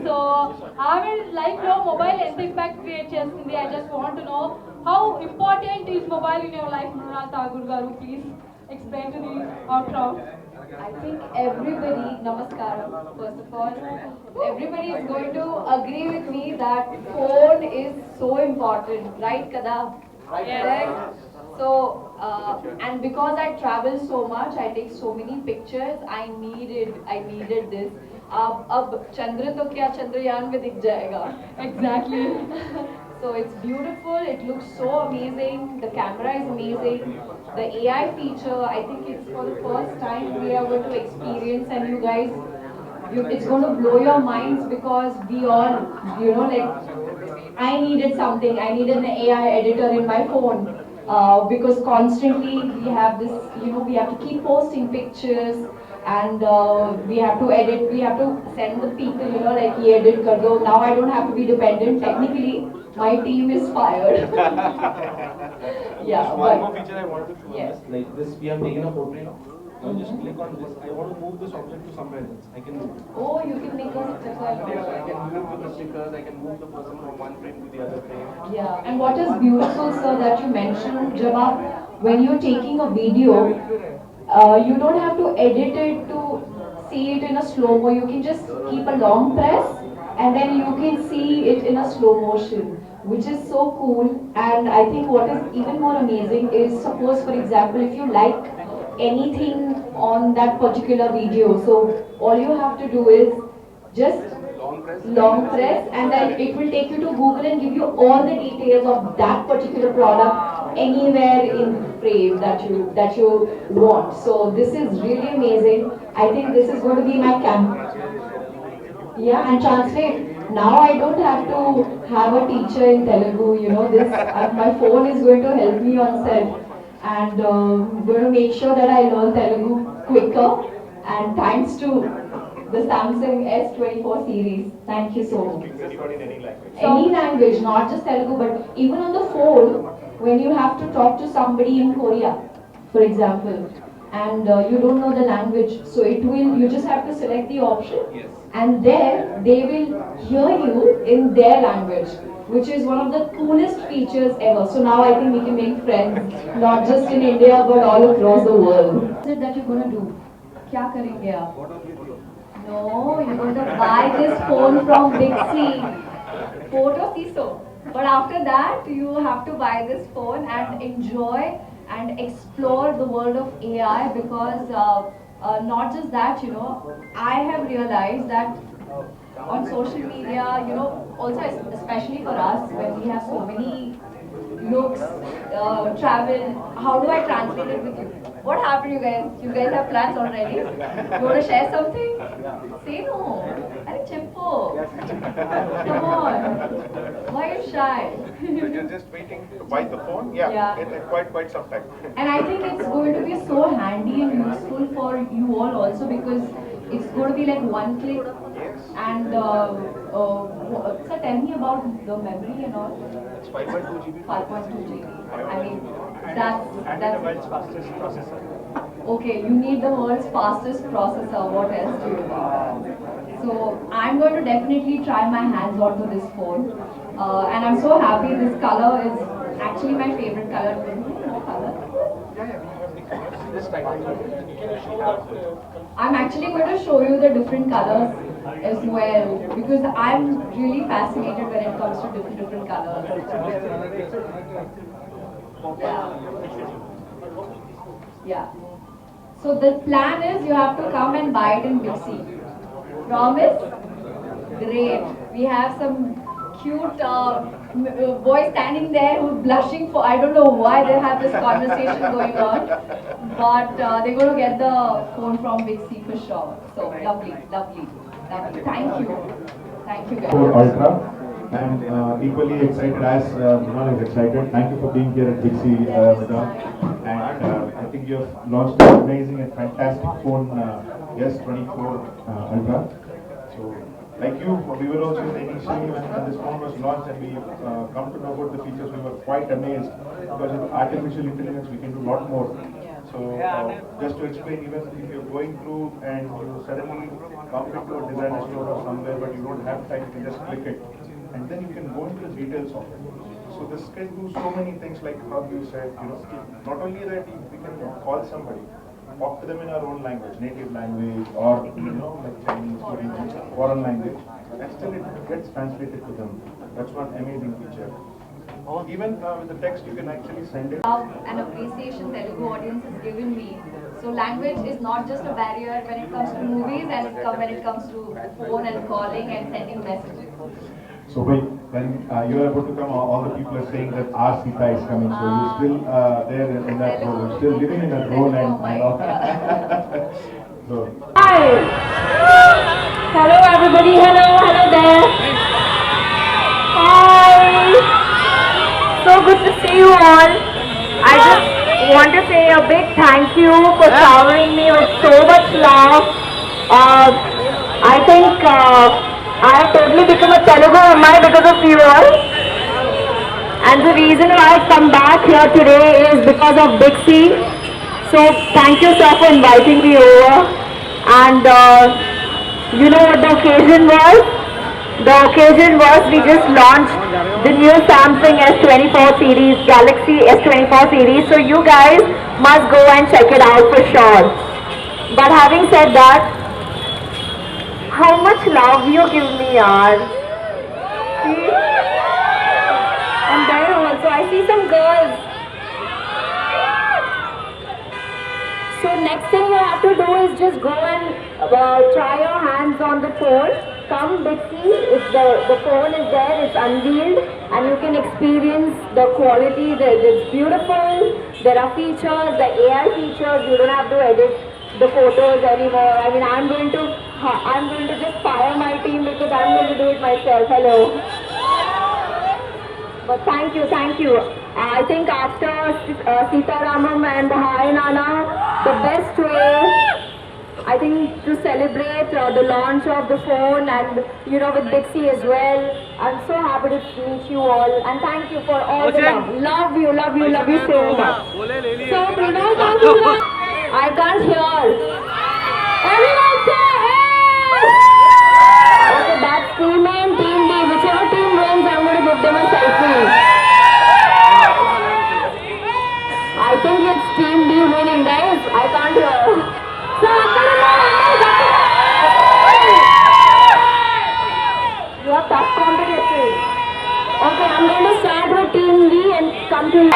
So I will like know mobile ఎంత impact create చేస్తుంది. I just want to know how important is mobile in your life, Mrunal Tagore garu. Please explain to the our crowd. I think everybody, namaskaram, first of all, everybody is going to agree with me that phone is so important, right, Kada? Correct? So, and because I travel so much, I take so many pictures, I needed this. अब चंद्र तो क्या चंद्रयान में दिख जाएगा. Exactly. So it's beautiful, it looks so amazing, the camera is amazing, the AI feature, I think it's for the first time we are going to experience, and you guys, it's going to blow your minds because we all, like, I needed something, I needed an AI editor in my phone. Because constantly we have this, we have to keep posting pictures, and we have to edit, we have to send the people, like, ye edit kar do. Now I don't have to be dependent. Technically, my team is fired. Yeah, Just one but more feature I wanted to show yes. this. Like this, we have taken a portrait now. Now just click on this. I want to move this object to somewhere else. I can move it. Oh, you can make us Yeah, so I can move with the stickers. I can move the person from one frame to the other frame. Yeah, and what is beautiful, sir, that you mentioned, Jawab, when you're taking a video, you don't have to edit it to see it in a slow-mo. You can just keep a long press, and then you can see it in a slow motion, which is so cool. And I think what is even more amazing is, suppose, for example, if you like anything on that particular video, so all you have to do is just long press, and then it will take you to Google and give you all the details of that particular product anywhere in the frame that you want. So this is really amazing. I think this is going to be my camp. Yeah, and translate. Now I don't have to have a teacher in Telugu. This my phone is going to help me on set, and going to make sure that I learn Telugu quicker. And thanks to the Samsung S24 series. Thank you so much. Any language, not just Telugu, but even on the phone, when you have to talk to somebody in Korea, for example, and you don't know the language, so you just have to select the option, and there they will hear you in their language, which is one of the coolest features ever. So now I think we can make friends, not just in India, but all across the world. What is it that you're going to do? क्या करेंगे आप? No, you're going to buy this phone from Big C. Photo so. But after that, you have to buy this phone and enjoy and explore the world of AI, because not just that, I have realized that on social media, also especially for us, when we have so many looks, travel, how do I translate it with you? What happened, you guys? You guys have plans already? You want to share something? Say no. Are chippo. Come on. Why are you shy? So you're just waiting to buy the phone? Yeah. It's quite some time. And I think it's going to be so handy and useful for you all also, because it's going to be like one click. Yes. And so tell me about the memory and all. It's 5.2 GB. 5.2 GB. I mean, that's The world's fastest processor. okay. You need the world's fastest processor. What else do you need? So I'm going to definitely try my hands onto this phone, and I'm so happy. This color is actually my favorite color. More color. This time. I'm actually going to show you the different colors as well, because I'm really fascinated when it comes to different colors. Yeah. So the plan is you have to come and buy it in Big C. Promise? Great. We have some cute boy standing there who's blushing for, I don't know why they have this conversation going on, but they're going to get the phone from Big C for sure. So lovely. Thank you guys. For Ultra, and equally excited as Mrunal is excited. Thank you for being here at Big C with us. And I think you have launched an amazing and fantastic phone, S24 Ultra. So, like you, we were also initially when this phone was launched and we come to know about the features, we were quite amazed, because with artificial intelligence we can do a lot more. So just to explain, even if you're going through and you suddenly bump into a designer store or somewhere, but you don't have time, you can just click it, and then you can go into the details of it. So this can do so many things, like how you said, not only that we can call somebody, talk to them in our own language, native language, or like Chinese, Korean, foreign language, and still it gets translated to them. That's one amazing feature. Even with the text, you can actually send it. Love and appreciation Telugu audience has given me. So language is not just a barrier when it comes to movies, and when it comes to phone and calling and sending messages. So when you are about to come, all the people are saying that our Sita is coming. So you're still there in that role. You're still living in that role, so. Hi! Hello everybody, hello there. Hi! So good to see you all. I just want to say a big thank you for showering me with so much love. I think I have totally become a Telugu Ammai because of you all. And the reason why I've come back here today is because of Dixie. So thank you sir for inviting me over. And you know what the occasion was? The occasion was we just launched the new Samsung S24 series, Galaxy S24 series. So you guys must go and check it out for sure. But having said that, how much love you give me, yaar. See? And there also I see some girls. So next thing you have to do is just go and try your hands on the phone. Come Dixie, if the phone is there, it's unveiled, and you can experience the quality. It's beautiful. There are features, the AI features. You don't have to edit the photos anymore. I mean, I'm going to just fire my team because I'm going to do it myself. Hello. But thank you. I think after Sitaramam and Hi Nana, the best way, I think, to celebrate the launch of the phone and with Dixie as well. I'm so happy to meet you all, and thank you for all the love. Love you so much. So Pranay Thakur, I can't hear. Everyone say hey! Okay, that's Team A and Team B. Whichever team wins, I'm going to give them a selfie. I think it's Team B winning, guys. I can't hear. So you have tough competition. Okay, I'm going to start with Team B and come to you.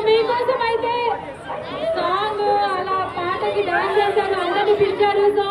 మీకోసం అయితే song అలా పాటకి dance చేశారు, అందరినీ పిలిచారు. So